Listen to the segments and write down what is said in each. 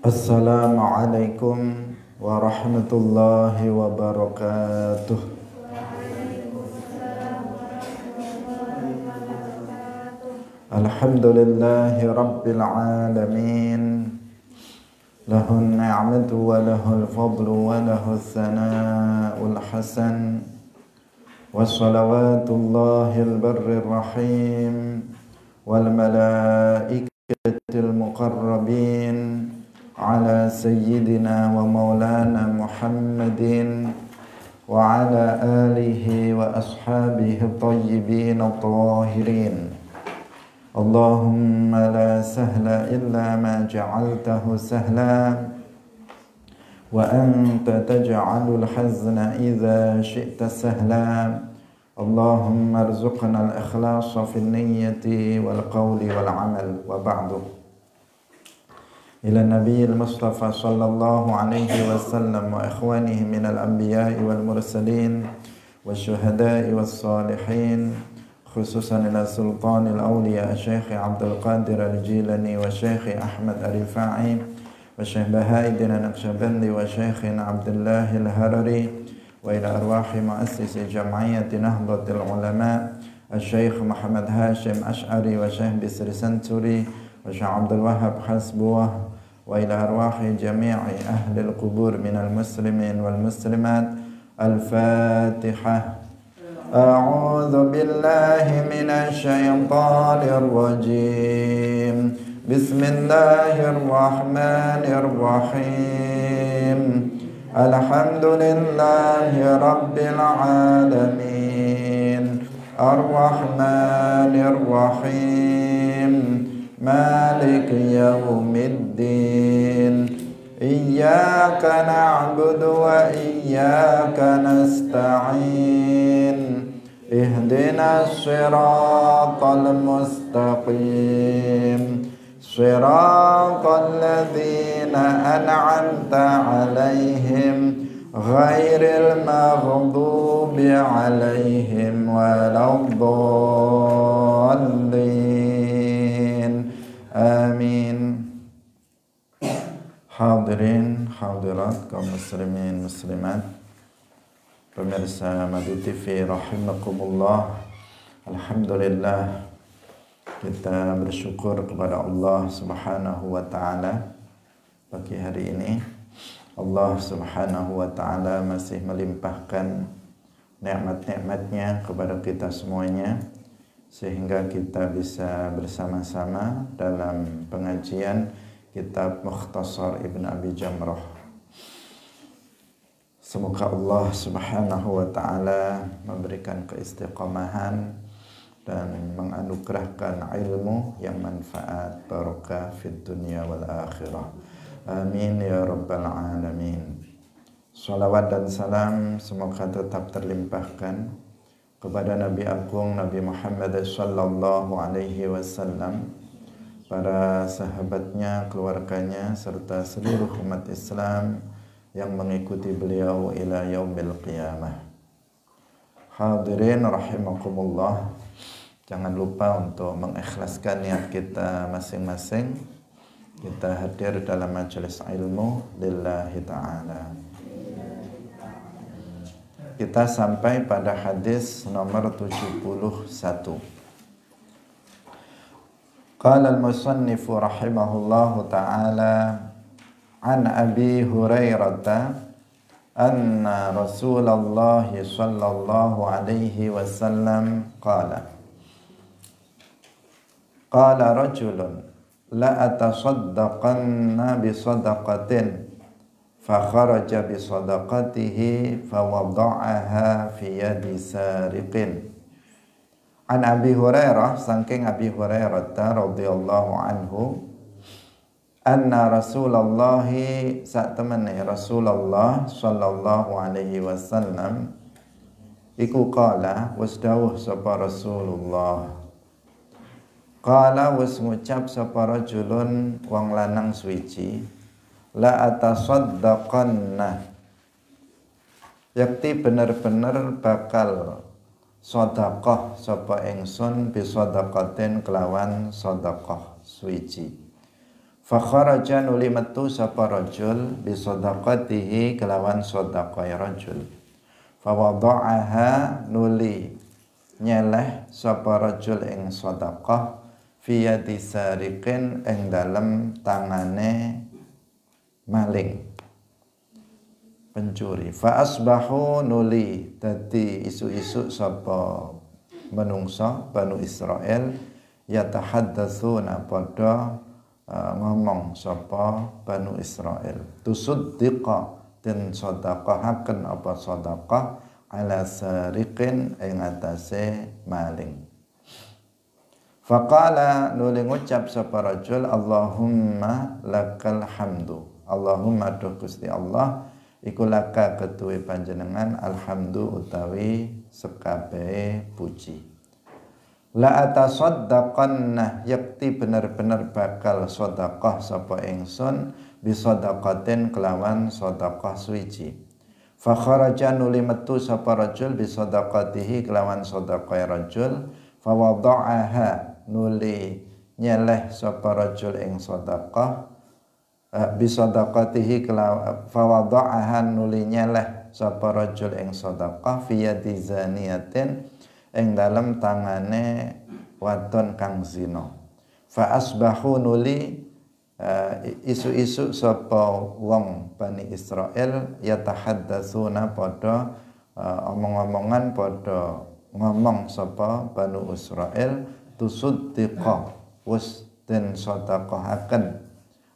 Assalamualaikum warahmatullahi wabarakatuh. Alhamdulillahi rabbil alamin. Lahun ni'matu wa lahul fadlu wa lahul thana'ul hasan. Wassalawatullahil barrir rahim wal malaikatil muqarrabin ala sayyidina wa maulana Muhammadin wa ala alihi wa ashabihi tayyibin at-tahirin. Allahumma la sahla illa ma ja'altahu sahla wa anta taj'alul hazna idza syi'ta sahla. Allahumma arzuqna al-ikhlasa fil niyyati wal qawli wal amal wa ba'du. Ila nabiyil mustafa sallallahu alaihi wasallam wa ikhwanihi minal anbiya'i wal mursalin wa syuhada'i was salihin, khususan ila sultanil awliya Syekh Abdul Qadir al-Jilani wa Syekh Ahmad al-Rifai wa Syekh Baha'iddin al-Naqsyabandi wa Syekh Abdullah al-Harari wa ila arwahi muassisi jam'iyyati Nahdlatul Ulama Syekh Muhammad Hashim Ash'ari wa Syekh Bisri Santuri wa Syekh Abdul Wahab Hasbuwah wa ila arwahi jami'i ahli al-qubur minal muslimin wal muslimat. Al-Fatihah. A'udzu billahi minasy syaithanir rajim. Bismillahirrahmanirrahim. Alhamdulillahi rabbil alamin. Ar-Rahmanir Rahim. Maliki yaumiddin. Iyyaka na'budu wa iyyaka nasta'in. Ihdinas siratal mustaqim. Siratal ladzina an'amta 'alaihim ghairil maghdubi 'alaihim waladdallin. Amin. Hadirin hadirat kaum muslimin muslimat, pemirsa Madu TV rahimakumullah. Alhamdulillah, kita bersyukur kepada Allah Subhanahu wa taala. Pagi hari ini Allah Subhanahu wa taala masih melimpahkan nikmat-nikmatnya kepada kita semuanya, sehingga kita bisa bersama-sama dalam pengajian Kitab Mukhtasar Ibn Abi Jamrah. Semoga Allah Subhanahu wa taala memberikan keistiqomahan dan menganugerahkan ilmu yang manfaat, barokah fid dunya wal akhirah. Amin ya rabbal alamin. Salawat dan salam semoga tetap terlimpahkan kepada Nabi Agung Nabi Muhammad sallallahu alaihi wasallam, para sahabatnya, keluarganya, serta seluruh umat Islam yang mengikuti beliau ila yaumil qiyamah. Hadirin rahimakumullah, jangan lupa untuk mengikhlaskan niat kita masing-masing. Kita hadir dalam majelis ilmu lillahi ta'ala. Kita sampai pada hadis nomor 71. Qala al-musannifu rahimahullahu ta'ala an Abi Hurairah anna Rasulullah sallallahu alaihi wasallam qala rajulun la atasaddaqanna bi sadaqatin fa kharaja bi sadaqatihi fa wada'aha fi yadi sariqin. An Abi Hurairah, saking Abi Hurairah radhiyallahu anhu, anna Rasulullah, sak temene Rasulullah sallallahu alaihi wasallam iku qala, wis dawuh sapa Rasulullah, qala wis ngucap sapa rajulun, wong lanang suwiji, la atasaddaqanna, yakti bener-bener bakal sedekah sapa ingsun bi sedekatin kelawan sedekah suci. Fa kharaja nuli metu sapa rajul bi shadaqatihi kelawan sedekah rajul. Fa wada'aha nuli nyeleh sapa rajul ing sedekah fi yadi sariqin ing dalem tangane maling pencuri. Fa asbahu nuli dadi isu-isu sapa menungsa Banu Israel yatahaddatsuna padha ngomong sapa Banu Israel tusuddiqa den sedekahaken apa sedekah ala sariqin ing atase maling. Faqala nuli ngucap sapa rajul Allahumma lakal hamdu. Allahumma duh Gusti Allah iku laka ketuwe panjenengan alhamdu utawi sekabehe puji. La atasaddaqanna yakti bener-bener bakal sedekah sapa ingsun bi shadaqatin kelawan sedekah suwiji. Fa kharaja nuli metu sapa rajul bi shadaqatihi kelawan sedekah rajul fa wada'aha nuli nyeleh sapa rajul ing sedekah bi shadaqatihi kelawan fa wada'aha nuli nyeleh sapa rajul ing sedekah fi yadi zaniyatin ing dalem tangane wadon kang zina. Fa asbahu nuli isu-isu sapa wong Bani Israel yatahaddatsuna padha omong-omongan padha ngomong sapa Banu Israel tusuddiqa wis den sedekahaken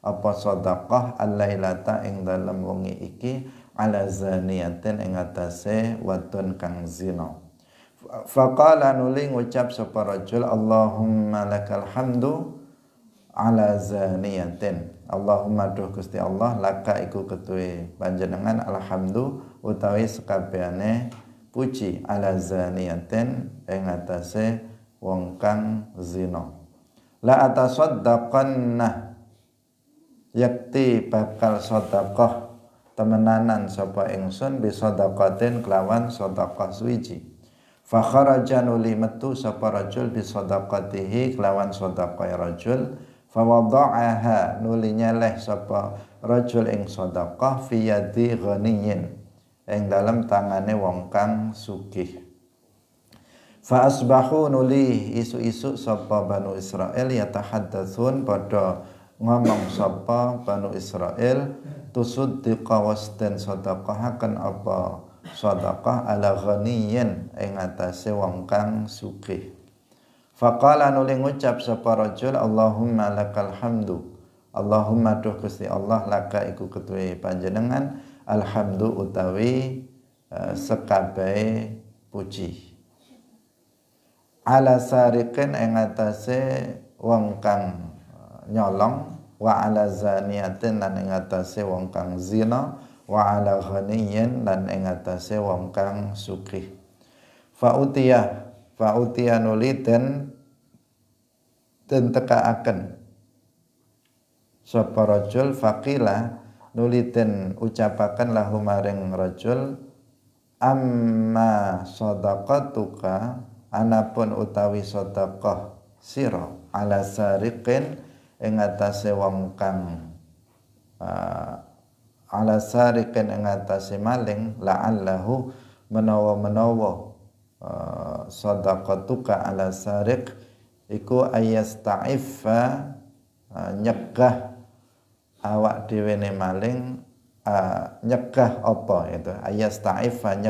apa sedekah al-lailata ing dalem wengi iki ala zaniyatin ing atase wadon kang zina. Faqala nuli ngucap sapa rajul Allahumma lakal hamdu ala zaniyatin. Allahumma duh Gusti Allah laka iku ketuwe panjenengan alhamdu utawi sekabehane puji ala zaniyatin ing atase wong kang zina. La atasaddaqanna yakti bakal sedekah temenanan sapa ingsun bi shadaqatin kelawan sedekah suwiji. Fa kharaja nuli metu sapa rajul bi shadaqatihi kelawan sedekah rajul fa wada'aha nuli nyeleh sapa rajul ing sedekah fi yadi ghaniyin ing dalem tangane wong kang sugih. Fa asbahu nuli isu-isu sapa Banu Israel yatahaddatsun padha ngomong sapa Banu Israel tusuddiqa wasdan sedekahaken apa sedekah ala ghaniyin ing atase wong kang sugih. Faqala nuli ngucap sapa rajul Allahumma lakal hamdu. Allahumma duh Gusti Allah laka iku ketuwe panjenengan alhamdu utawi sekabehe puji. Ala sariqin ing atase wong kang nyolong wa ala zaniyatin lan ing atase wong kang zina wa ala ghaniyin lan ing atase wong kang sugih. Fa utiya nuli den tekaaken sapa rajul faqila nuli den ucapaken lahu maring rajul amma sadaqatuka anapun utawi sedekah sira ala sariqin ing atase wong kang ala sariqin ing atase maling la'allahu menawa sadaqatuka ala sariq iku ayasta'iffa nyegah awak dhewe ne maling nyegah apa itu ayasta'iffa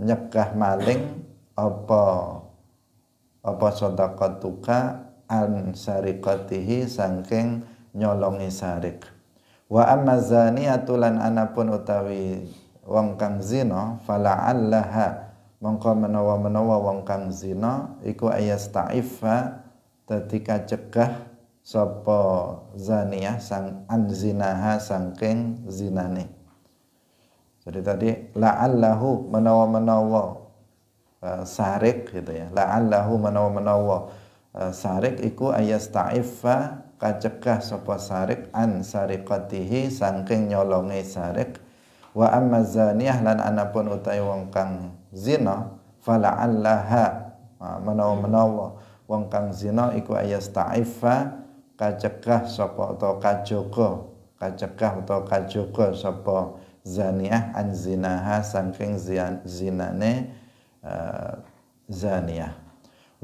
nyegah maling apa sadaqatuka an sariqatihi saking nyolongi sarik. Wa amma zaniyatu lan anapun utawi wong kang zina fala'allaha mongko menawa wong kang zina iku ayasta'iffa dadi kacegah sapa zaniyah sang anzinaha saking zinane. Jadi tadi la'allahu menawa sarik gitu ya. La'allahu menawa sarik iku ayasta'iffa kacegah sapa sarik an sariqatihi saking nyolonge sarik. Wa amma zaniyah lan anapun utawi wong kang zina fala'allaha menawa wong kang zina iku ayasta'iffa kacegah sapa atau kajogo sapa zaniah an zinaha saking zinane zaniyah.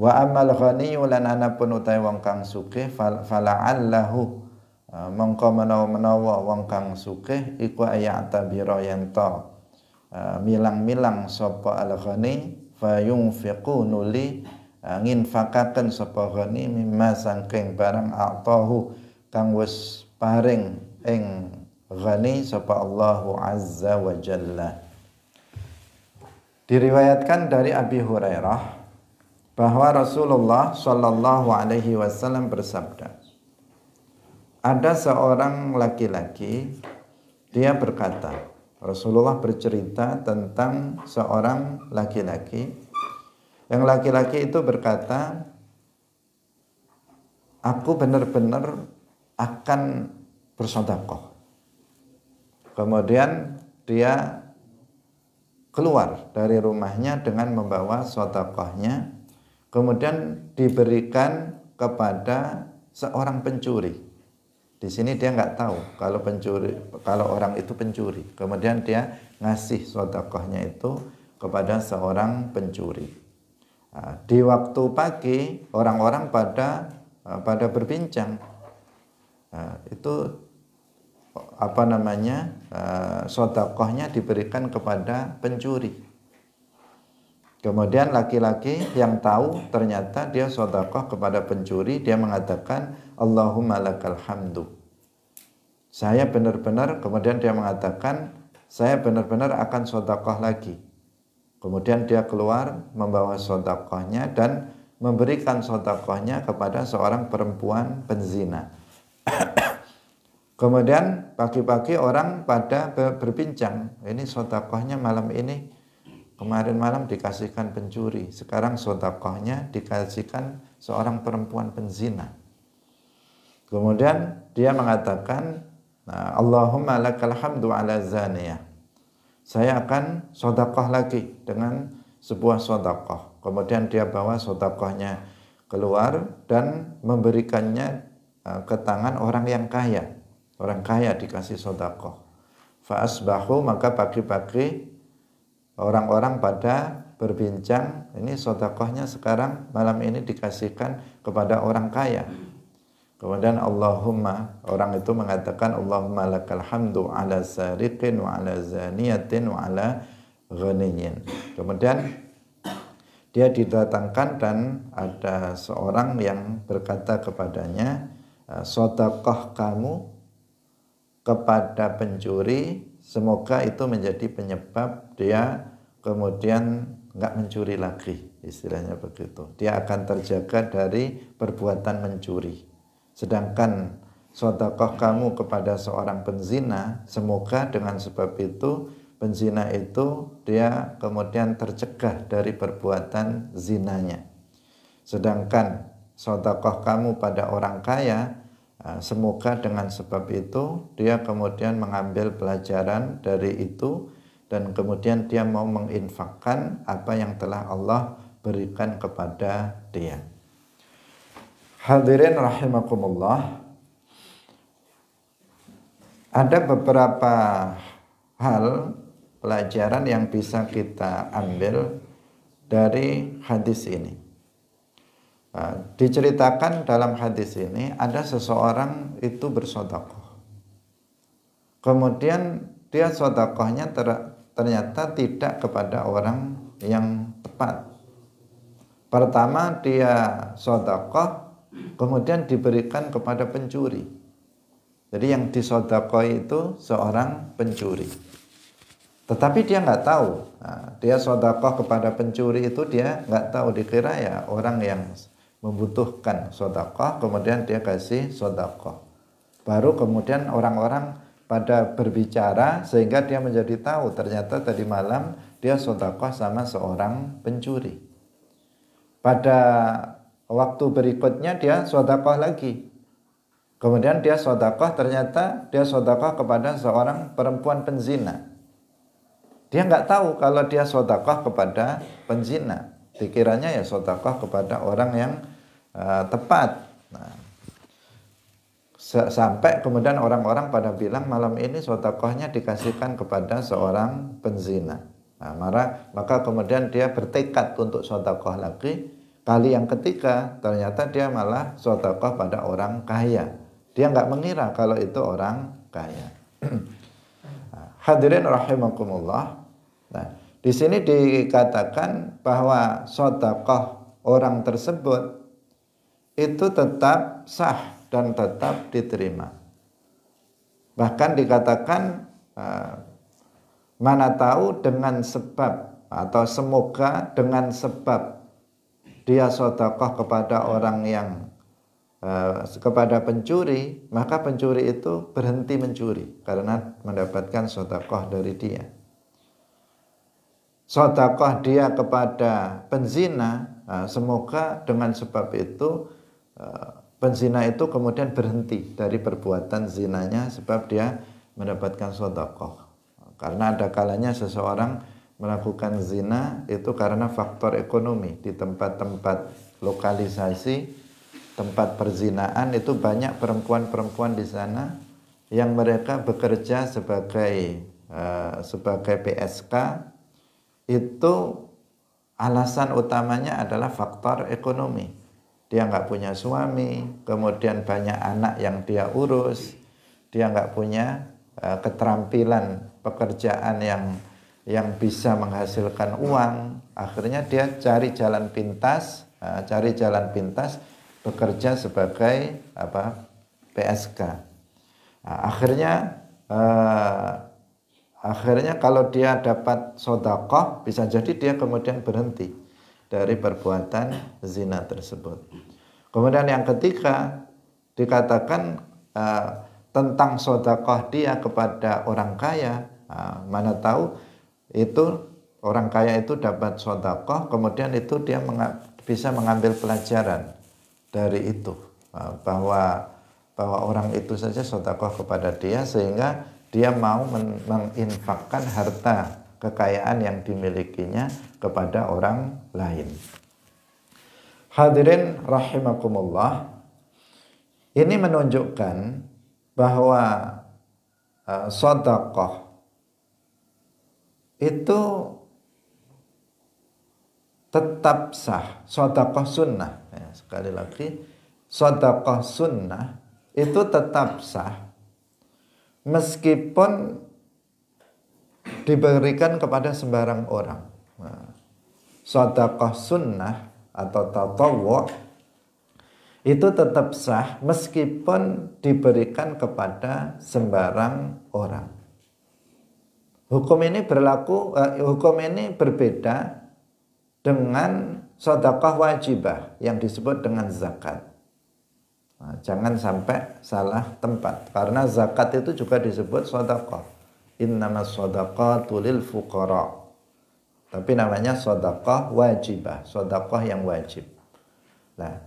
Wa ammal ghaniyyu lan anapun utahe wong kang sugih fala'allahu mongko menawa wong kang sugih iku ayatabira yen to milang-milang sapa al-ghani fayunfiqu nuli nginfakaken sapa ghani mimma saking barang atahu kang wis paring ing ghani sapa Allahu azza wa jalla. Diriwayatkan dari Abi Hurairah bahwa Rasulullah Shallallahu Alaihi Wasallam bersabda, ada seorang laki-laki, dia berkata, Rasulullah bercerita tentang seorang laki-laki, yang laki-laki itu berkata, aku benar-benar akan bersedekah. Kemudian dia keluar dari rumahnya dengan membawa sedekahnya. Kemudian diberikan kepada seorang pencuri. Di sini dia nggak tahu kalau orang itu pencuri. Kemudian dia ngasih sedekahnya itu kepada seorang pencuri. Nah, di waktu pagi orang-orang pada berbincang. Nah, itu sedekahnya diberikan kepada pencuri. Kemudian laki-laki yang tahu ternyata dia sedekah kepada pencuri, dia mengatakan Allahumma lakal hamdu. Kemudian dia mengatakan saya benar-benar akan sedekah lagi. Kemudian dia keluar membawa sedekahnya dan memberikan sedekahnya kepada seorang perempuan penzina. Kemudian pagi-pagi orang pada berbincang, ini sedekahnya malam ini, kemarin malam dikasihkan pencuri, sekarang sedekahnya dikasihkan seorang perempuan penzina. Kemudian dia mengatakan, Allahumma lakal hamdu ala zaniyah. Saya akan sedekah lagi dengan sebuah sedekah. Kemudian dia bawa sedekahnya keluar dan memberikannya ke tangan orang yang kaya. Orang kaya dikasih sedekah. Fa asbahu, maka pagi-pagi orang-orang pada berbincang, ini sedekahnya sekarang malam ini dikasihkan kepada orang kaya. Kemudian orang itu mengatakan Allahumma lakal hamdu ala sariqin wa ala zaniyatin wa ala ghaniyin. Kemudian dia didatangkan dan ada seorang yang berkata kepadanya, sedekah kamu kepada pencuri, semoga itu menjadi penyebab dia kemudian nggak mencuri lagi, istilahnya begitu. Dia akan terjaga dari perbuatan mencuri. Sedangkan sedekah kamu kepada seorang penzina, semoga dengan sebab itu penzina itu dia kemudian tercegah dari perbuatan zinanya. Sedangkan sedekah kamu pada orang kaya, semoga dengan sebab itu dia kemudian mengambil pelajaran dari itu dan kemudian dia mau menginfakkan apa yang telah Allah berikan kepada dia. Hadirin rahimakumullah, ada beberapa hal pelajaran yang bisa kita ambil dari hadis ini. Diceritakan dalam hadis ini ada seseorang itu bersedekah. Kemudian dia sedekahnya ternyata tidak kepada orang yang tepat. Pertama dia sedekah kemudian diberikan kepada pencuri. Jadi yang disedekahi itu seorang pencuri. Tetapi dia nggak tahu. Dia sedekah kepada pencuri itu dia nggak tahu, dikira ya orang yang membutuhkan sedekah, kemudian dia kasih sedekah. Baru kemudian orang-orang pada berbicara sehingga dia menjadi tahu ternyata tadi malam dia sedekah sama seorang pencuri. Pada waktu berikutnya dia sedekah lagi. Kemudian dia sedekah, ternyata dia sedekah kepada seorang perempuan penzina. Dia nggak tahu kalau dia sedekah kepada penzina. Dikiranya ya sedekah kepada orang yang tepat. Nah, Sampai kemudian orang-orang pada bilang malam ini sedekahnya dikasihkan kepada seorang penzina. Nah, maka kemudian dia bertekad untuk sedekah lagi. Kali yang ketiga ternyata dia malah sedekah pada orang kaya. Dia nggak mengira kalau itu orang kaya. Hadirin rahimakumullah. Nah, di sini dikatakan bahwa sedekah orang tersebut itu tetap sah dan tetap diterima. Bahkan dikatakan mana tahu dengan sebab atau semoga dengan sebab dia sedekah kepada orang yang kepada pencuri, maka pencuri itu berhenti mencuri karena mendapatkan sedekah dari dia. Sedekah dia kepada penzina, semoga dengan sebab itu penzina itu kemudian berhenti dari perbuatan zinanya sebab dia mendapatkan sedekah. Karena ada kalanya seseorang melakukan zina itu karena faktor ekonomi. Di tempat-tempat lokalisasi, tempat perzinaan itu banyak perempuan-perempuan di sana yang mereka bekerja sebagai PSK. Itu alasan utamanya adalah faktor ekonomi. Dia nggak punya suami, kemudian banyak anak yang dia urus, dia nggak punya keterampilan pekerjaan yang bisa menghasilkan uang. Akhirnya dia cari jalan pintas, bekerja sebagai PSK. Nah, akhirnya kalau dia dapat sedekah, bisa jadi dia kemudian berhenti dari perbuatan zina tersebut. Kemudian yang ketiga dikatakan tentang sedekah dia kepada orang kaya. Mana tahu itu orang kaya itu dapat sedekah, kemudian itu dia bisa mengambil pelajaran dari itu, bahwa orang itu saja sedekah kepada dia sehingga dia mau menginfakkan harta kekayaan yang dimilikinya kepada orang lain. Hadirin rahimakumullah, ini menunjukkan bahwa sedekah itu tetap sah, sedekah sunnah. Ya, sekali lagi, sedekah sunnah itu tetap sah meskipun diberikan kepada sembarang orang. Nah, sedekah sunnah atau tatawwu itu tetap sah meskipun diberikan kepada sembarang orang. Hukum ini berbeda dengan sedekah wajibah yang disebut dengan zakat. Nah, jangan sampai salah tempat, karena zakat itu juga disebut sedekah. Innamas shadaqatu lil fuqara. Tapi namanya sedekah wajibah, sedekah yang wajib. Nah,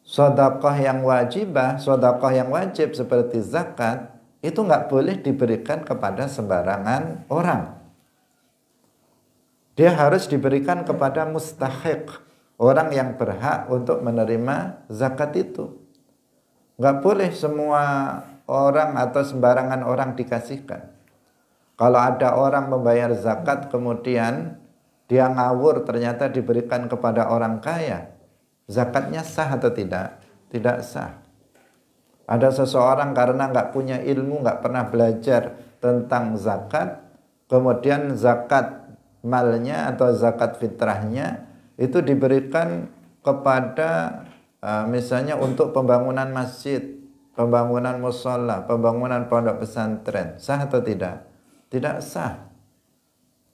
sedekah yang wajibah, sedekah yang wajib seperti zakat itu nggak boleh diberikan kepada sembarangan orang. Dia harus diberikan kepada mustahiq, orang yang berhak untuk menerima zakat itu. Nggak boleh semua orang atau sembarangan orang dikasihkan. Kalau ada orang membayar zakat kemudian dia ngawur ternyata diberikan kepada orang kaya, zakatnya sah atau tidak? Tidak sah. Ada seseorang karena nggak punya ilmu, nggak pernah belajar tentang zakat, kemudian zakat malnya atau zakat fitrahnya itu diberikan kepada misalnya untuk pembangunan masjid, pembangunan mushola, pembangunan pondok pesantren, sah atau tidak? Tidak sah,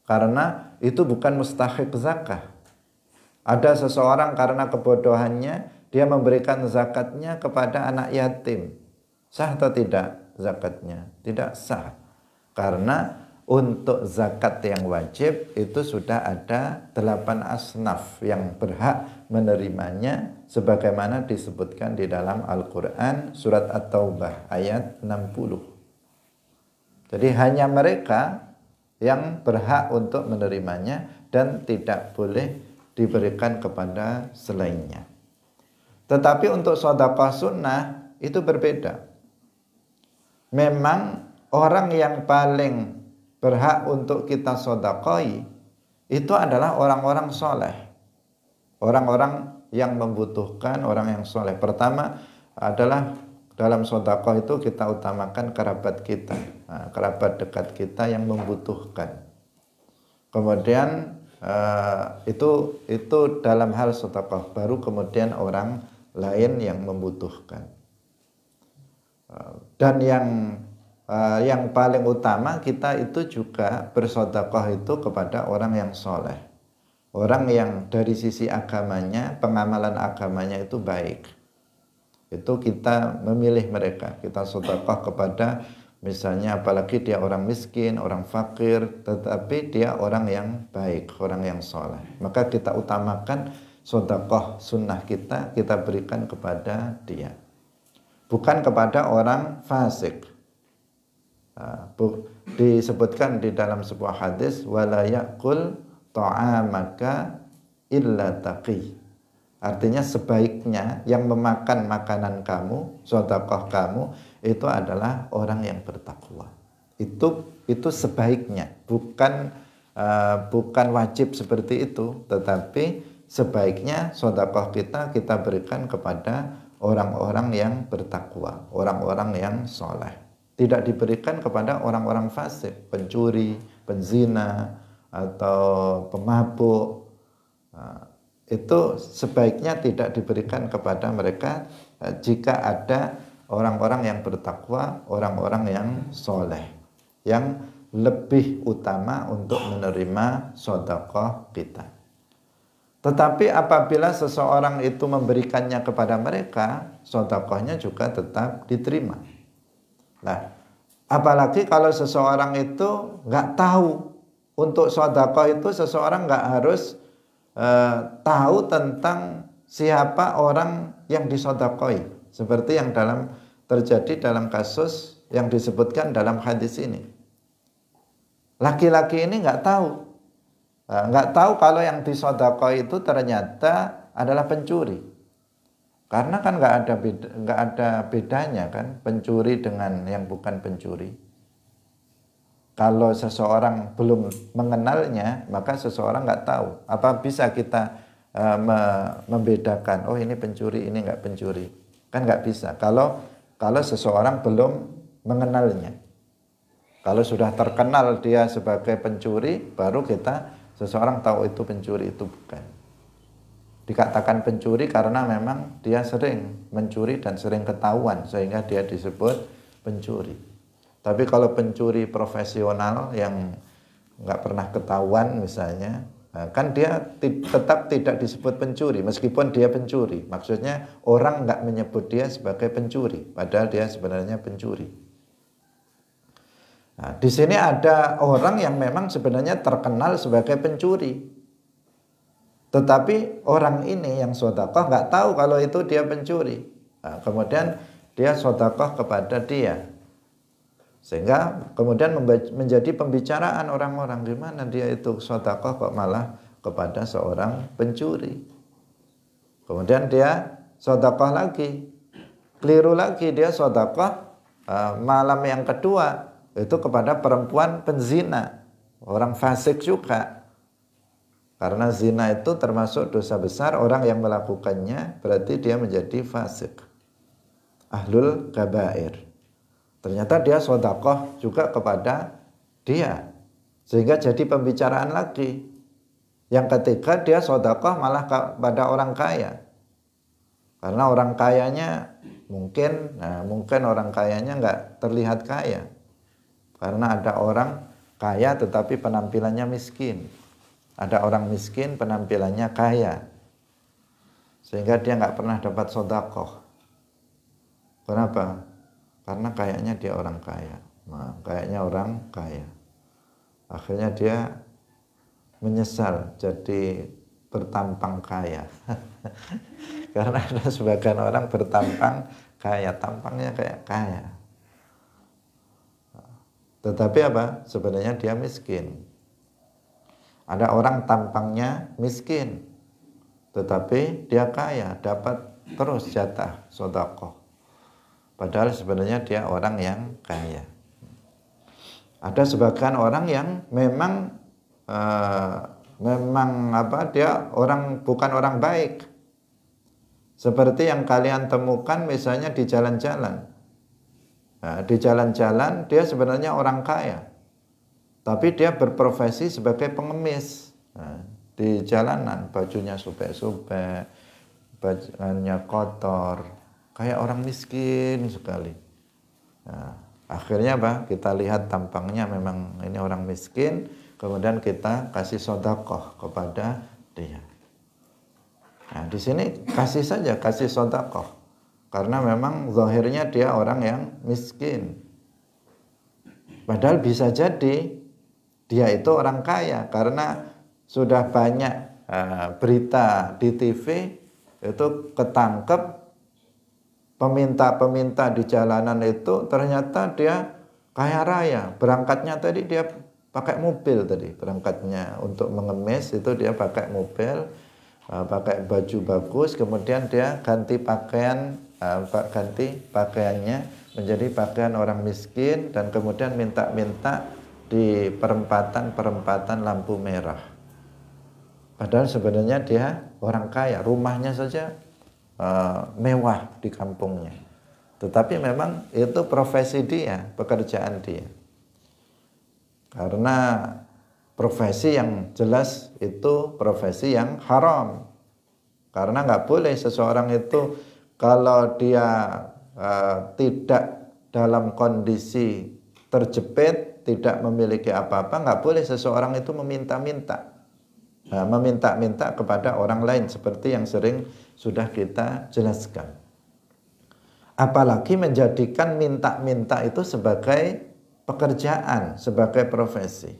karena itu bukan mustahiq zakah. Ada seseorang karena kebodohannya dia memberikan zakatnya kepada anak yatim, sah atau tidak zakatnya? Tidak sah, karena untuk zakat yang wajib itu sudah ada 8 asnaf yang berhak menerimanya sebagaimana disebutkan di dalam Al-Quran surat At-Taubah ayat 60. Jadi hanya mereka yang berhak untuk menerimanya dan tidak boleh diberikan kepada selainnya. Tetapi untuk sedekah sunnah itu berbeda. memang orang yang paling berhak untuk kita sedekah itu adalah orang-orang soleh, orang-orang yang membutuhkan, orang yang soleh. Pertama adalah dalam sedekah itu kita utamakan kerabat kita, kerabat dekat kita yang membutuhkan. Kemudian itu dalam hal sedekah, baru kemudian orang lain yang membutuhkan. Dan yang paling utama kita itu juga bersedekah itu kepada orang yang soleh, orang yang dari sisi agamanya, pengamalan agamanya itu baik. Itu kita memilih mereka, kita sedekah kepada, misalnya apalagi dia orang miskin, orang fakir, tetapi dia orang yang baik, orang yang soleh, maka kita utamakan sedekah sunnah kita berikan kepada dia, bukan kepada orang fasik. Disebutkan di dalam sebuah hadis, wala ya'kul ta'amaka illa taqi. Artinya sebaiknya yang memakan makanan kamu, sedekah kamu, itu adalah orang yang bertakwa. Itu sebaiknya, bukan wajib seperti itu, tetapi sebaiknya sedekah kita berikan kepada orang-orang yang bertakwa, orang-orang yang soleh. Tidak diberikan kepada orang-orang fasik, pencuri, penzina, atau pemabuk. Itu sebaiknya tidak diberikan kepada mereka jika ada orang-orang yang bertakwa, orang-orang yang soleh, yang lebih utama untuk menerima sedekah kita. Tetapi apabila seseorang itu memberikannya kepada mereka, sedekahnya juga tetap diterima. Nah, apalagi kalau seseorang itu nggak tahu, untuk sedekah itu seseorang nggak harus tahu tentang siapa orang yang disedekahi, seperti yang terjadi dalam kasus yang disebutkan dalam hadis ini. Laki-laki ini nggak tahu kalau yang disedekahi itu ternyata adalah pencuri. Karena kan nggak ada bedanya kan, pencuri dengan yang bukan pencuri. Kalau seseorang belum mengenalnya, maka seseorang nggak tahu. Apa bisa kita membedakan? Oh, ini pencuri, ini nggak pencuri. Kan nggak bisa. Kalau seseorang belum mengenalnya. Kalau sudah terkenal dia sebagai pencuri, baru seseorang tahu itu pencuri, itu bukan. Dikatakan pencuri karena memang dia sering mencuri dan sering ketahuan, sehingga dia disebut pencuri. Tapi kalau pencuri profesional yang nggak pernah ketahuan misalnya, kan dia tetap tidak disebut pencuri meskipun dia pencuri. Maksudnya orang nggak menyebut dia sebagai pencuri, padahal dia sebenarnya pencuri. Nah, di sini ada orang yang memang sebenarnya terkenal sebagai pencuri. Tetapi orang ini yang sedekah nggak tahu kalau itu dia pencuri. Nah, kemudian dia sedekah kepada dia. Sehingga kemudian menjadi pembicaraan orang-orang, di mana dia itu sedekah kok malah kepada seorang pencuri. Kemudian dia sedekah lagi. Keliru lagi, dia sedekah malam yang kedua itu kepada perempuan penzina, orang fasik juga. Karena zina itu termasuk dosa besar, orang yang melakukannya berarti dia menjadi fasik, ahlul kabair. Ternyata dia sedekah juga kepada dia, sehingga jadi pembicaraan lagi. Yang ketiga, dia sedekah malah kepada orang kaya. Karena orang kayanya mungkin orang kayanya nggak terlihat kaya. Karena ada orang kaya tetapi penampilannya miskin. Ada orang miskin penampilannya kaya, sehingga dia nggak pernah dapat sedekah. Kenapa? Karena kayaknya dia orang kaya. Nah, kayaknya orang kaya. Akhirnya dia menyesal jadi bertampang kaya. Karena ada sebagian orang bertampang kaya, tampangnya kayak kaya. Tetapi apa? Sebenarnya dia miskin. Ada orang tampangnya miskin, tetapi dia kaya, dapat terus jatah sedekah. padahal sebenarnya dia orang yang kaya. Ada sebagian orang yang memang dia bukan orang baik. Seperti yang kalian temukan misalnya di jalan-jalan. Nah, di jalan-jalan dia sebenarnya orang kaya, tapi dia berprofesi sebagai pengemis. Nah, di jalanan bajunya sobek-sobek, bajunya kotor, kayak orang miskin sekali. Nah, akhirnya kita lihat tampangnya memang ini orang miskin, kemudian kita kasih sedekah kepada dia. Nah, di sini kasih sedekah, karena memang zahirnya dia orang yang miskin. Padahal bisa jadi dia itu orang kaya, karena sudah banyak berita di TV itu ketangkep peminta-peminta di jalanan itu ternyata dia kaya raya. Berangkatnya tadi dia pakai mobil tadi, berangkatnya untuk mengemis itu dia pakai mobil, pakai baju bagus, kemudian dia ganti pakaiannya menjadi pakaian orang miskin, dan kemudian minta-minta di perempatan lampu merah. Padahal sebenarnya dia orang kaya, rumahnya saja mewah di kampungnya. Tetapi memang itu profesi dia, pekerjaan dia. Karena profesi yang jelas itu profesi yang haram. Karena nggak boleh seseorang itu kalau dia tidak dalam kondisi terjepit, tidak memiliki apa-apa, nggak boleh seseorang itu meminta-minta kepada orang lain, seperti yang sering sudah kita jelaskan. Apalagi menjadikan minta-minta itu sebagai pekerjaan, sebagai profesi.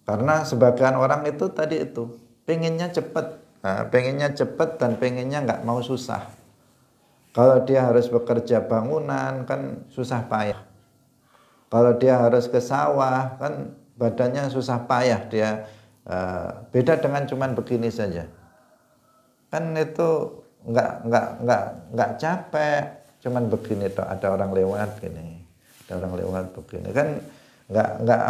Karena sebagian orang itu tadi itu pengennya cepat, dan pengennya nggak mau susah. Kalau dia harus bekerja bangunan kan susah payah. Kalau dia harus ke sawah kan badannya susah payah dia. Beda dengan cuman begini saja. Kan itu nggak capek, cuman begini toh, ada orang lewat gini, ada orang lewat begini kan nggak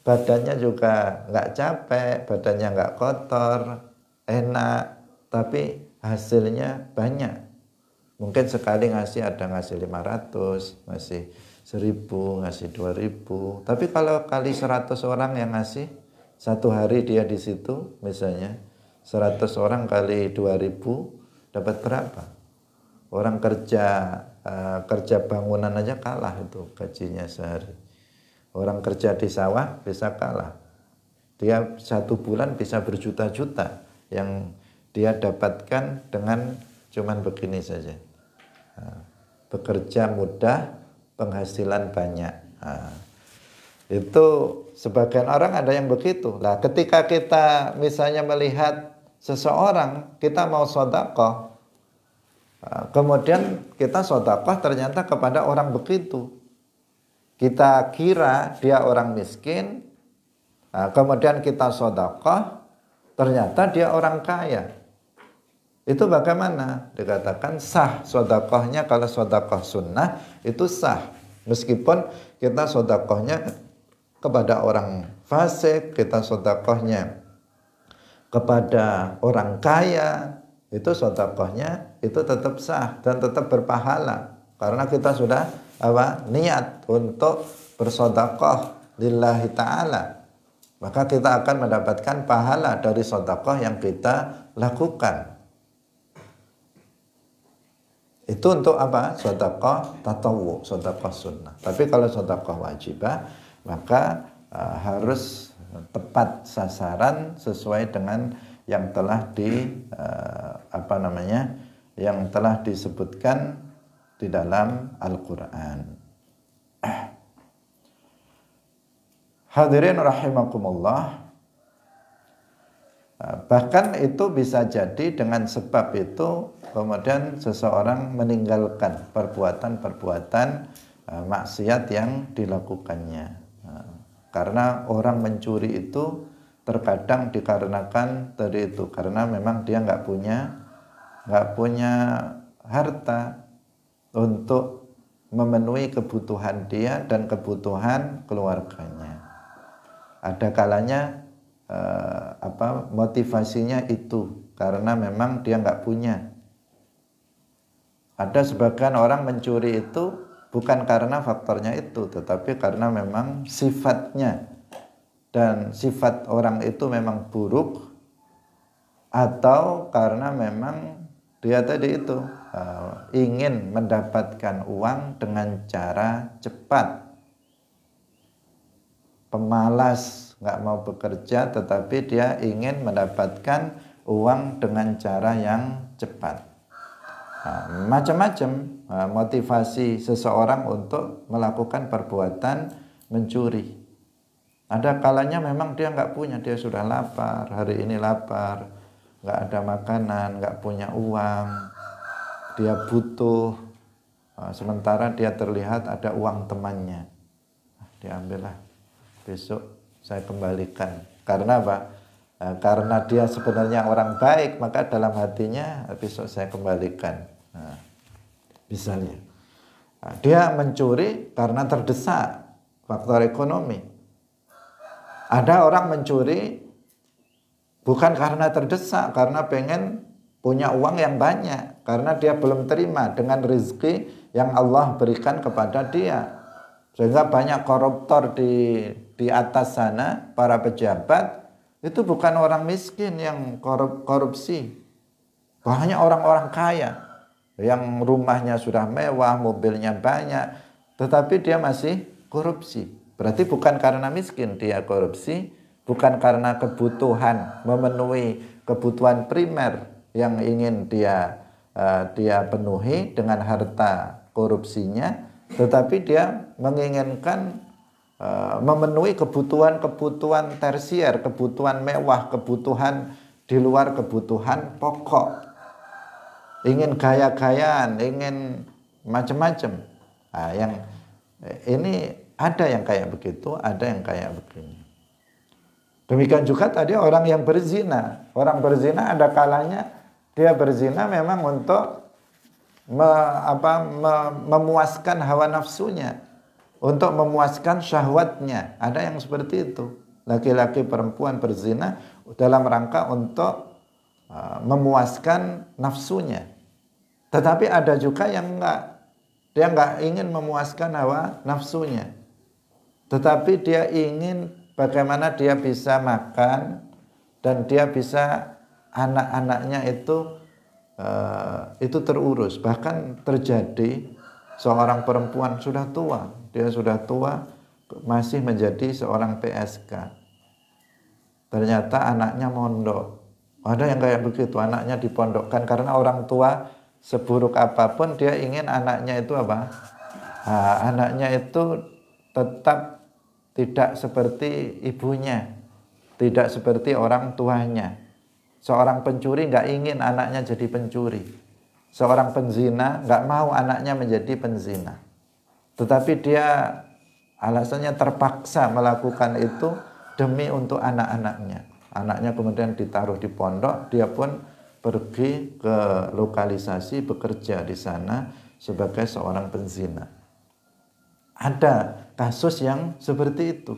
badannya juga nggak capek, badannya nggak kotor, enak, tapi hasilnya banyak. Mungkin sekali ngasih 500, ngasih 1000, ngasih 2000. Tapi kalau kali 100 orang yang ngasih, satu hari dia di situ misalnya 100 orang kali 2000 dapat berapa? Orang kerja bangunan aja kalah itu gajinya sehari. Orang kerja di sawah bisa kalah. Dia satu bulan bisa berjuta-juta yang dia dapatkan dengan cuman begini saja. Bekerja mudah, penghasilan banyak. Itu sebagian orang ada yang begitu. Nah, ketika kita misalnya melihat seseorang, kita mau sedekah, kemudian kita sedekah ternyata kepada orang begitu. Kita kira dia orang miskin, kemudian kita sedekah, ternyata dia orang kaya. Itu bagaimana? Dikatakan sah sedekahnya. Kalau sedekah sunnah itu sah. Meskipun kita sedekahnya kepada orang fasik, kita sedekahnya kepada orang kaya, itu sedekahnya itu tetap sah dan tetap berpahala. Karena kita sudah niat untuk bersedekah lillahi ta'ala. Maka kita akan mendapatkan pahala dari sedekah yang kita lakukan. Itu untuk apa? Sedekah tatawwu, sedekah sunnah. Tapi kalau sedekah wajibah, maka harus tepat sasaran sesuai dengan yang telah yang telah disebutkan di dalam Al-Qur'an. Hadirin rahimakumullah. Bahkan itu bisa jadi dengan sebab itu kemudian seseorang meninggalkan perbuatan-perbuatan maksiat yang dilakukannya. Karena orang mencuri itu terkadang dikarenakan tadi itu, karena memang dia nggak punya harta untuk memenuhi kebutuhan dia dan kebutuhan keluarganya. Ada kalanya motivasinya itu karena memang dia nggak punya. Ada sebagian orang mencuri itu bukan karena faktornya itu, tetapi karena memang sifatnya, dan sifat orang itu memang buruk, atau karena memang dia tadi itu ingin mendapatkan uang dengan cara cepat. Pemalas, nggak mau bekerja, tetapi dia ingin mendapatkan uang dengan cara yang cepat. Macam-macam motivasi seseorang untuk melakukan perbuatan mencuri. Ada kalanya memang dia nggak punya, dia sudah lapar, hari ini lapar, nggak ada makanan, nggak punya uang, dia butuh, sementara dia terlihat ada uang temannya, diambillah, besok saya kembalikan. Karena apa? Karena dia sebenarnya orang baik, maka dalam hatinya besok saya kembalikan. Misalnya dia mencuri karena terdesak, faktor ekonomi. Ada orang mencuri bukan karena terdesak, karena pengen punya uang yang banyak, karena dia belum terima dengan rezeki yang Allah berikan kepada dia. Sehingga banyak koruptor di atas sana, para pejabat, itu bukan orang miskin yang korupsi. Banyak orang-orang kaya yang rumahnya sudah mewah, mobilnya banyak, tetapi dia masih korupsi. Berarti bukan karena miskin dia korupsi, bukan karena kebutuhan, memenuhi kebutuhan primer yang ingin dia penuhi dengan harta korupsinya, tetapi dia menginginkan memenuhi kebutuhan-kebutuhan tersier, kebutuhan mewah, kebutuhan di luar kebutuhan pokok. Ingin gaya-gayaan, ingin macam-macam. Yang ini ada yang kayak begitu, ada yang kayak begini. Demikian juga tadi orang yang berzina. Orang berzina ada kalanya dia berzina memang untuk memuaskan hawa nafsunya, untuk memuaskan syahwatnya. Ada yang seperti itu. Laki-laki perempuan berzina dalam rangka untuk memuaskan nafsunya. Tetapi ada juga yang dia enggak ingin memuaskan hawa nafsunya, tetapi dia ingin bagaimana dia bisa makan dan dia bisa anak-anaknya itu terurus. Bahkan terjadi seorang perempuan sudah tua, dia sudah tua masih menjadi seorang PSK. Ternyata anaknya mondok. Ada yang kayak begitu, anaknya dipondokkan karena orang tua seburuk apapun dia ingin anaknya itu apa? Anaknya itu tetap tidak seperti ibunya, tidak seperti orang tuanya. Seorang pencuri nggak ingin anaknya jadi pencuri. Seorang penzina nggak mau anaknya menjadi penzina. Tetapi dia alasannya terpaksa melakukan itu demi untuk anak-anaknya. Anaknya kemudian ditaruh di pondok, dia pun pergi ke lokalisasi bekerja di sana sebagai seorang penzina. Ada kasus yang seperti itu.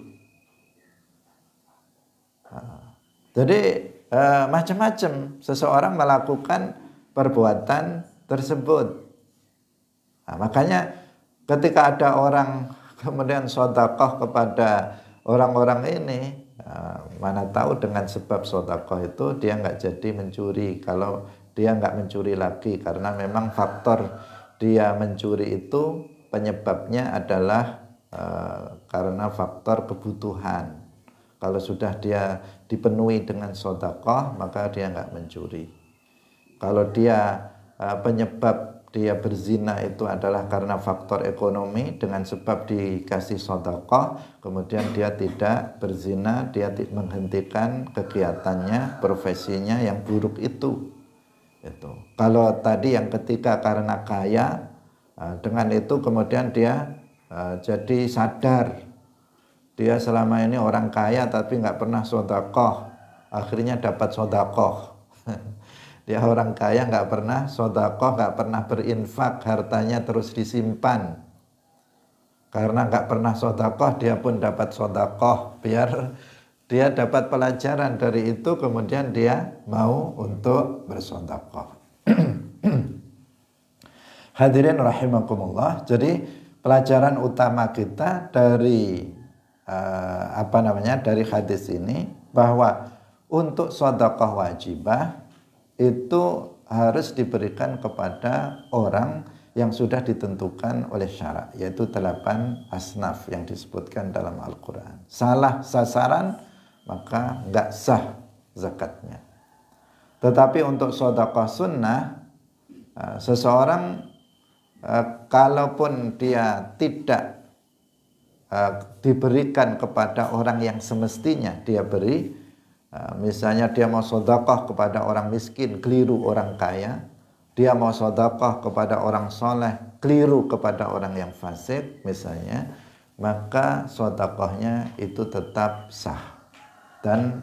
Jadi macam-macam seseorang melakukan perbuatan tersebut. Makanya ketika ada orang kemudian sedekah kepada orang-orang ini, mana tahu dengan sebab sedekah itu dia nggak jadi mencuri. Kalau dia nggak mencuri lagi, karena memang faktor dia mencuri itu penyebabnya adalah karena faktor kebutuhan. Kalau sudah dia dipenuhi dengan sedekah, maka dia nggak mencuri. Kalau dia penyebab dia berzina itu adalah karena faktor ekonomi, dengan sebab dikasih sedekah, kemudian dia tidak berzina, dia menghentikan kegiatannya, profesinya yang buruk itu. Kalau tadi yang ketiga karena kaya, dengan itu kemudian dia jadi sadar, dia selama ini orang kaya tapi nggak pernah sedekah, akhirnya dapat sedekah. Dia orang kaya nggak pernah sedekah, nggak pernah berinfak, hartanya terus disimpan. karena nggak pernah sodakoh, dia pun dapat sodakoh, biar dia dapat pelajaran dari itu, kemudian dia mau untuk bersodakoh. Hadirin rahimakumullah. Jadi pelajaran utama kita dari dari hadis ini, bahwa untuk sodakoh wajibah itu harus diberikan kepada orang yang sudah ditentukan oleh syarak, yaitu 8 asnaf yang disebutkan dalam Al-Quran. Salah sasaran maka nggak sah zakatnya. Tetapi untuk sedekah sunnah, seseorang kalaupun dia tidak diberikan kepada orang yang semestinya dia beri, misalnya dia mau sedekah kepada orang miskin, keliru orang kaya, dia mau sedekah kepada orang soleh, keliru kepada orang yang fasik misalnya, maka sedekahnya itu tetap sah dan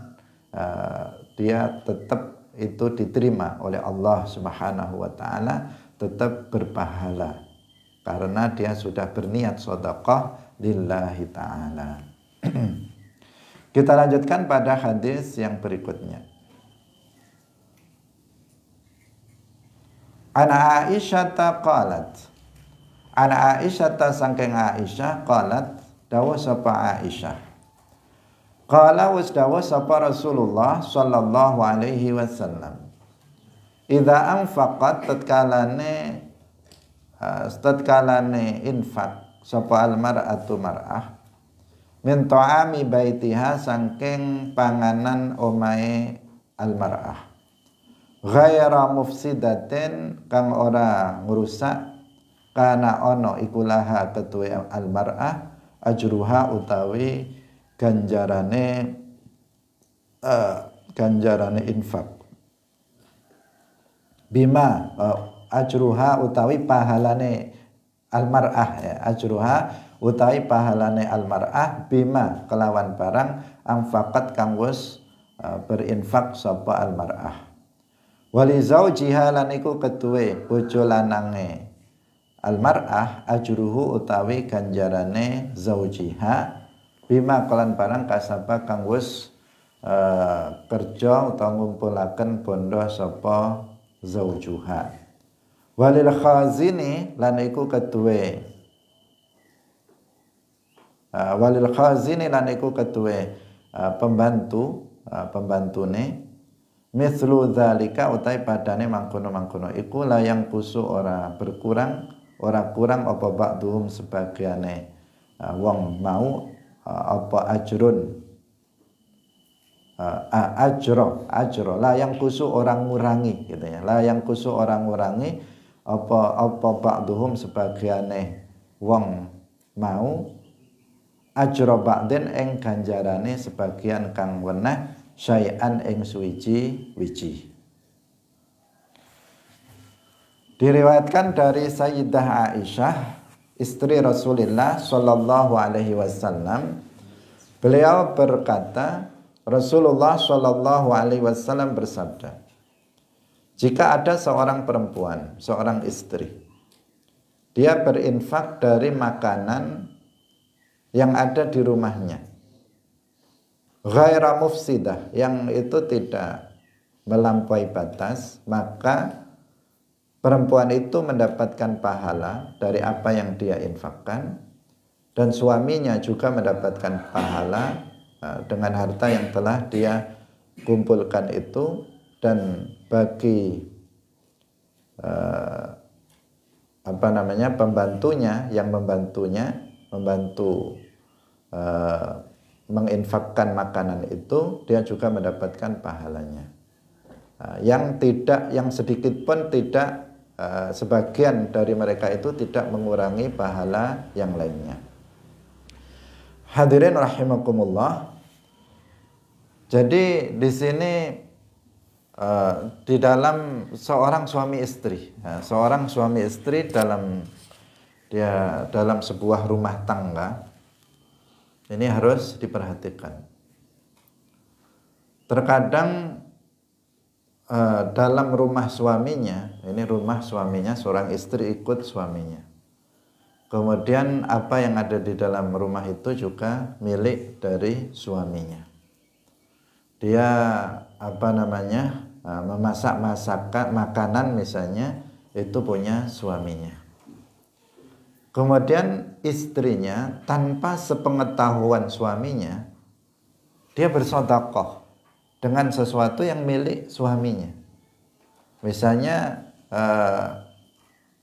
dia tetap itu diterima oleh Allah Subhanahu wa taala, tetap berpahala karena dia sudah berniat sedekah lillahi taala. Kita lanjutkan pada hadis yang berikutnya. Ana Aisyah qalat, Ana Aisyah sangking Aisyah qalat, dawuh sapa Aisyah, qala was dawuh sapa Rasulullah sallallahu alaihi wasallam, idza anfaqat tatkalane infak sapa almar'atu mar'ah min ta'ami baitiha sangking panganan omae almar'ah, ghaira mufsidatin kang ora ngrusak, kana ono ikulaha ketuwe almar'ah ajruha utawi ganjarane infak, bima ajruha utawi pahalane almar'ah, ya, ajruha utawi pahalane almar'ah bima kelawan barang anfaqat kang wis berinfak sapa almar'ah, wali zaujiha lan iku ketuwe bojo lanange almar'ah ajruhu utawi ganjarane zaujiha bima kelan barang kasaba kang wis kerja utawa ngumpulaken bondo sapa zaujuha, walil khazini lan iku ketuwe walil khazini lan iku ketuwe pembantune mislu dzalika utai padane mangkono-mangkono iku layang pusu ora berkurang ora kurang apa ba'duhum sebagiane wong mau apa ajrun ajro layang kusu orang ngurangi gitu ya, layang kusu orang ngurangi apa ba'duhum sebagiane wong mau ajro ba'din ing ganjarane sebagian kang weneh syai'an ing suwiji-wiji. Diriwayatkan dari Sayyidah Aisyah, istri Rasulullah sallallahu alaihi wasallam, beliau berkata, Rasulullah sallallahu alaihi wasallam bersabda, jika ada seorang perempuan, seorang istri, dia berinfak dari makanan yang ada di rumahnya, ghaira mufsidah, yang itu tidak melampaui batas, maka perempuan itu mendapatkan pahala dari apa yang dia infakkan, dan suaminya juga mendapatkan pahala dengan harta yang telah dia kumpulkan itu, dan bagi pembantunya yang membantu menginfakkan makanan itu, dia juga mendapatkan pahalanya. Yang sedikit pun tidak, sebagian dari mereka itu tidak mengurangi pahala yang lainnya. Hadirin rahimakumullah. Jadi di sini di dalam seorang suami istri dalam sebuah rumah tangga ini harus diperhatikan. Terkadang dalam rumah suaminya, ini rumah suaminya, seorang istri ikut suaminya. Kemudian apa yang ada di dalam rumah itu juga milik dari suaminya. Dia memasak makanan misalnya, itu punya suaminya. Kemudian istrinya tanpa sepengetahuan suaminya, dia bersedekah dengan sesuatu yang milik suaminya. Misalnya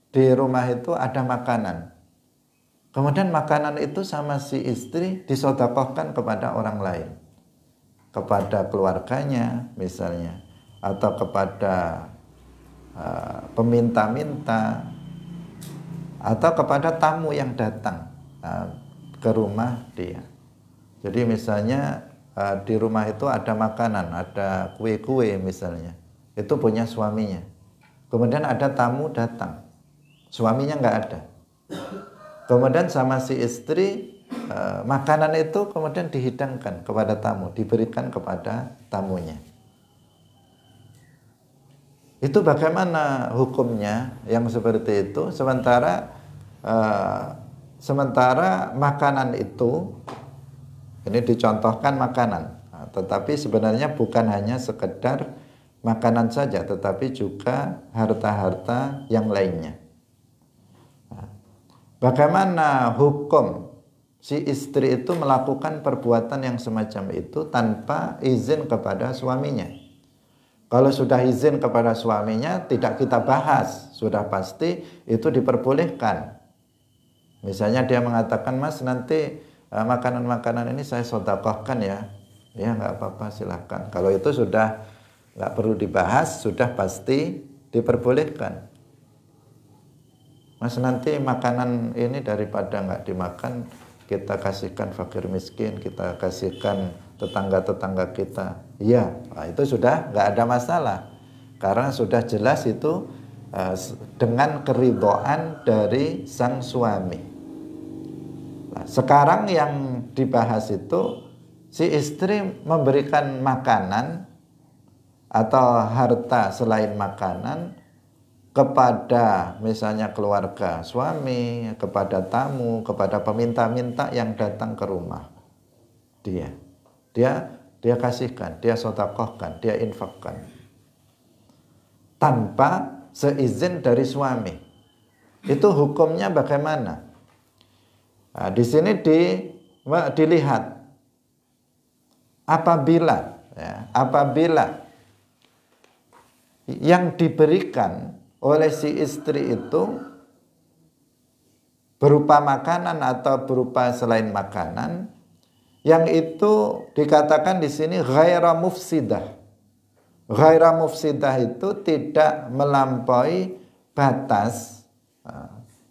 di rumah itu ada makanan. Kemudian makanan itu sama si istri disedekahkan kepada orang lain. Kepada keluarganya misalnya, atau kepada peminta-minta, atau kepada tamu yang datang ke rumah dia. Jadi misalnya di rumah itu ada makanan, ada kue-kue misalnya, itu punya suaminya. Kemudian ada tamu datang, suaminya nggak ada. Kemudian sama si istri makanan itu kemudian dihidangkan kepada tamu, diberikan kepada tamunya. Itu bagaimana hukumnya yang seperti itu? Sementara makanan itu, ini dicontohkan makanan, tetapi sebenarnya bukan hanya sekedar makanan saja, tetapi juga harta-harta yang lainnya. Bagaimana hukum si istri itu melakukan perbuatan yang semacam itu tanpa izin kepada suaminya? Kalau sudah izin kepada suaminya, tidak kita bahas, sudah pasti itu diperbolehkan. Misalnya dia mengatakan, "Mas, nanti makanan-makanan ini saya sedekahkan ya." Ya, nggak apa-apa, silakan. Kalau itu sudah nggak perlu dibahas, sudah pasti diperbolehkan. "Mas, nanti makanan ini daripada nggak dimakan, kita kasihkan fakir miskin, kita kasihkan tetangga-tetangga kita." Iya, nah, itu sudah nggak ada masalah, karena sudah jelas itu dengan keridhaan dari sang suami. Nah, sekarang yang dibahas itu si istri memberikan makanan atau harta selain makanan kepada misalnya keluarga suami, kepada tamu, kepada peminta-minta yang datang ke rumah dia. Dia kasihkan, dia sedekahkan, dia infakkan tanpa seizin dari suami. Itu hukumnya bagaimana? Nah, di sini dilihat apabila yang diberikan oleh si istri itu berupa makanan atau berupa selain makanan, yang itu dikatakan di sini ghaira mufsidah. Ghaira mufsidah itu tidak melampaui batas.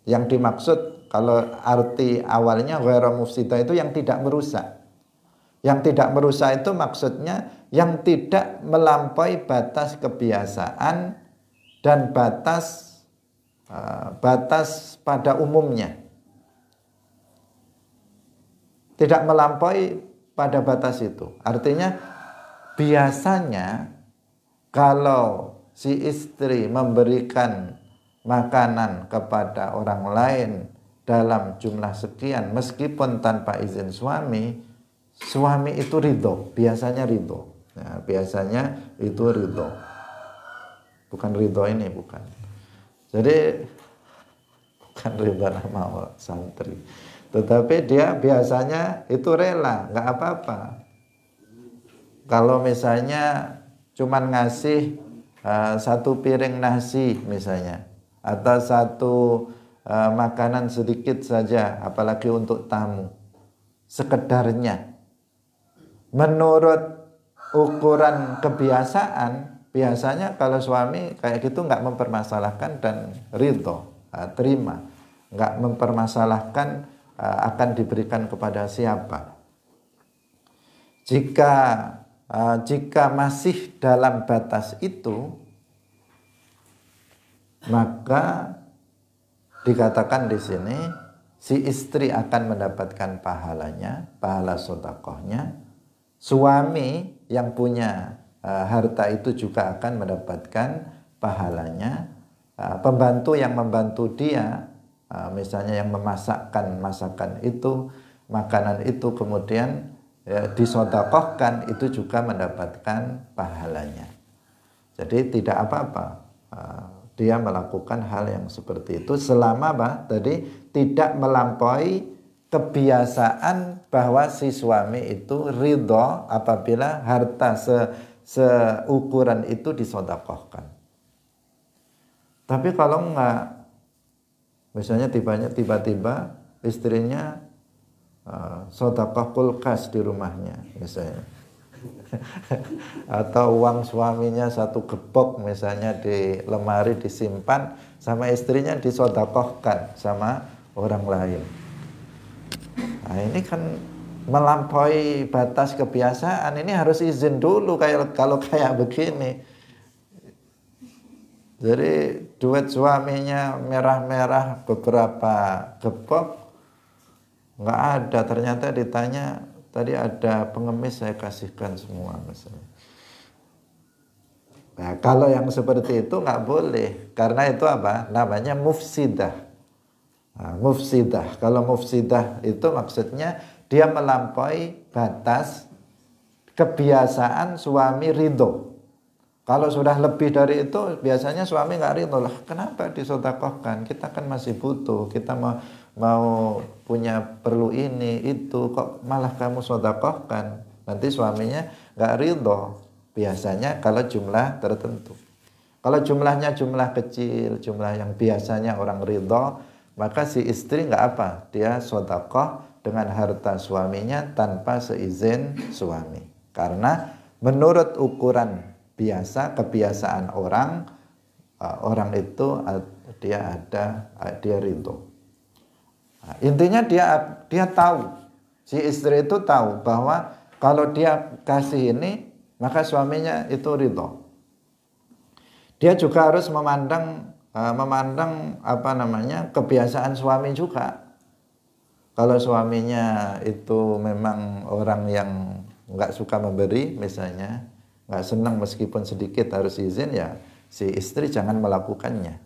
Yang dimaksud kalau arti awalnya ghaira mufsidah itu yang tidak merusak. Yang tidak merusak itu maksudnya yang tidak melampaui batas kebiasaan dan batas pada umumnya. Tidak melampaui pada batas itu. Artinya biasanya kalau si istri memberikan makanan kepada orang lain dalam jumlah sekian meskipun tanpa izin suami, suami itu ridho, biasanya ridho. Nah, biasanya itu ridho. Bukan ridho ini, bukan. Jadi bukan ridho nama santri. Tetapi dia biasanya itu rela, nggak apa-apa. Kalau misalnya cuman ngasih satu piring nasi misalnya, atau satu makanan sedikit saja, apalagi untuk tamu, sekedarnya. Menurut ukuran kebiasaan, biasanya kalau suami kayak gitu nggak mempermasalahkan dan ridho, terima, nggak mempermasalahkan akan diberikan kepada siapa. Jika masih dalam batas itu, maka dikatakan di sini si istri akan mendapatkan pahalanya, pahala sedekahnya. Suami yang punya harta itu juga akan mendapatkan pahalanya. Pembantu yang membantu dia misalnya yang memasakkan masakan itu, makanan itu kemudian disodakohkan, itu juga mendapatkan pahalanya. Jadi tidak apa-apa dia melakukan hal yang seperti itu selama tadi tidak melampaui kebiasaan bahwa si suami itu ridho apabila harta seukuran itu disodakohkan. Tapi kalau enggak, misalnya tiba-tiba istrinya sodakoh kulkas di rumahnya misalnya, atau uang suaminya 1 gepok misalnya di lemari disimpan, sama istrinya disodakohkan sama orang lain. Nah ini kan melampaui batas kebiasaan. Ini harus izin dulu kalau kayak begini. Jadi duit suaminya merah-merah beberapa gepok, nggak ada, ternyata ditanya tadi ada pengemis saya kasihkan semua misalnya. Nah, kalau yang seperti itu nggak boleh, karena itu apa? Namanya mufsidah. Nah, mufsidah. Kalau mufsidah itu maksudnya dia melampaui batas kebiasaan suami ridho. Kalau sudah lebih dari itu, biasanya suami nggak ridho lah. Kenapa disodakohkan? Kita kan masih butuh. Kita mau punya perlu ini itu, kok malah kamu sodakohkan? Nanti suaminya nggak ridho. Biasanya kalau jumlah tertentu. Kalau jumlahnya jumlah kecil, jumlah yang biasanya orang ridho, maka si istri nggak apa, dia sodakoh dengan harta suaminya tanpa seizin suami. Karena menurut ukuran biasa, kebiasaan orang itu dia ridho. Nah, intinya dia tahu, si istri itu tahu bahwa kalau dia kasih ini, maka suaminya itu ridho. Dia juga harus memandang kebiasaan suami juga. Kalau suaminya itu memang orang yang nggak suka memberi misalnya, nggak senang meskipun sedikit harus izin, ya si istri jangan melakukannya.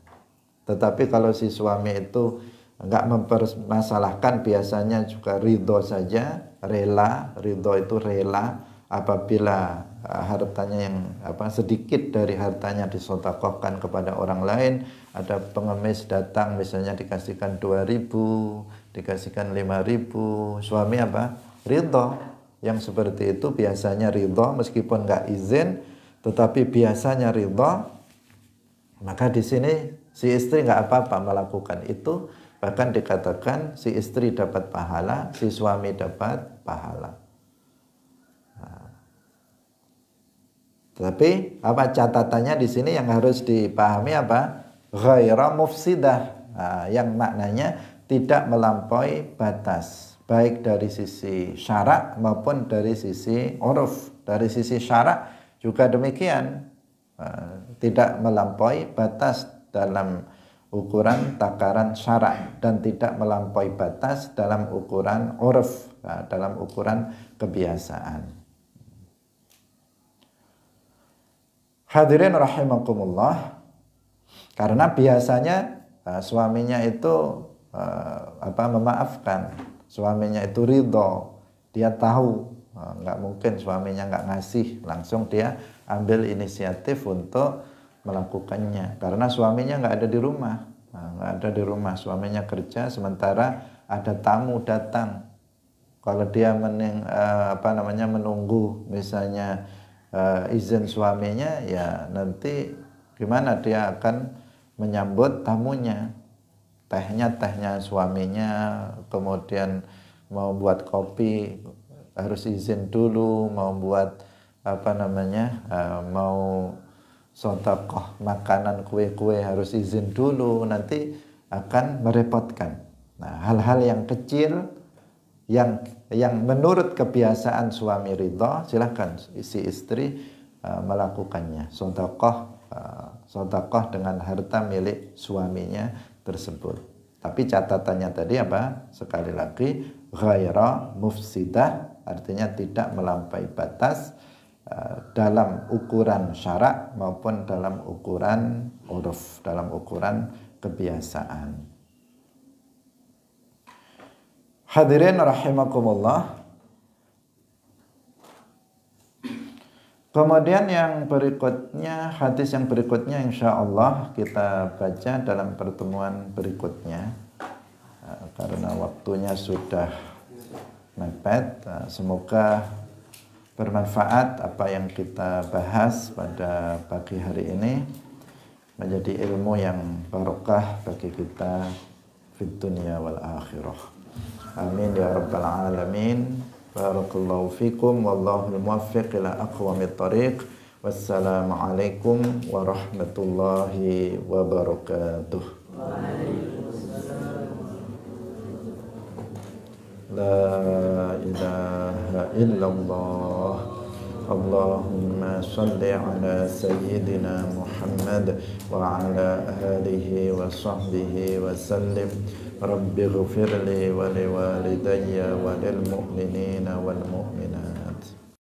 Tetapi kalau si suami itu nggak mempermasalahkan, biasanya juga ridho saja, ridho itu rela apabila hartanya yang sedikit dari hartanya disodakohkan kepada orang lain. Ada pengemis datang misalnya dikasihkan 2.000, dikasihkan 5.000, suami ridho. Yang seperti itu biasanya ridho meskipun nggak izin, tetapi biasanya ridho. Maka di sini si istri nggak apa-apa melakukan itu, bahkan dikatakan si istri dapat pahala, si suami dapat pahala. Tapi catatannya di sini yang harus dipahami ghaira mufsidah, yang maknanya tidak melampaui batas, baik dari sisi syarak maupun dari sisi uruf. Dari sisi syarak juga demikian, tidak melampaui batas dalam ukuran takaran syarak dan tidak melampaui batas dalam ukuran uruf, dalam ukuran kebiasaan. Hadirin rahimakumullah, karena biasanya suaminya itu memaafkan, suaminya itu ridho, dia tahu nggak mungkin suaminya nggak ngasih, langsung dia ambil inisiatif untuk melakukannya, karena suaminya nggak ada di rumah, suaminya kerja, sementara ada tamu datang. Kalau dia menunggu misalnya izin suaminya, ya nanti gimana dia akan menyambut tamunya. Tehnya suaminya, kemudian mau buat kopi harus izin dulu, mau buat mau sodakoh makanan kue-kue harus izin dulu, nanti akan merepotkan. Nah, hal-hal yang kecil yang menurut kebiasaan suami ridho, silahkan si istri melakukannya, sodakoh dengan harta milik suaminya tersebut. Tapi catatannya tadi sekali lagi ghaira mufsidah, artinya tidak melampaui batas dalam ukuran syarak maupun dalam ukuran uruf, dalam ukuran kebiasaan. Hadirin rahimakumullah. Kemudian yang berikutnya, hadis yang berikutnya insya Allah kita baca dalam pertemuan berikutnya. Karena waktunya sudah mepet. Semoga bermanfaat apa yang kita bahas pada pagi hari ini, menjadi ilmu yang barokah bagi kita fid dunya wal akhirah. Amin ya rabbal alamin. Barakallahu fikum wallahul muwaffiq ila aqwamit thariq. Wassalamualaikum warahmatullahi wabarakatuh. La ilaha illallah. Allahumma salli ala sayyidina Muhammad wa ala alihi wa sahbihi wa sallim. Rabbi ghfirli wa liwalidayya wa lil mu'minina wal mu'minat.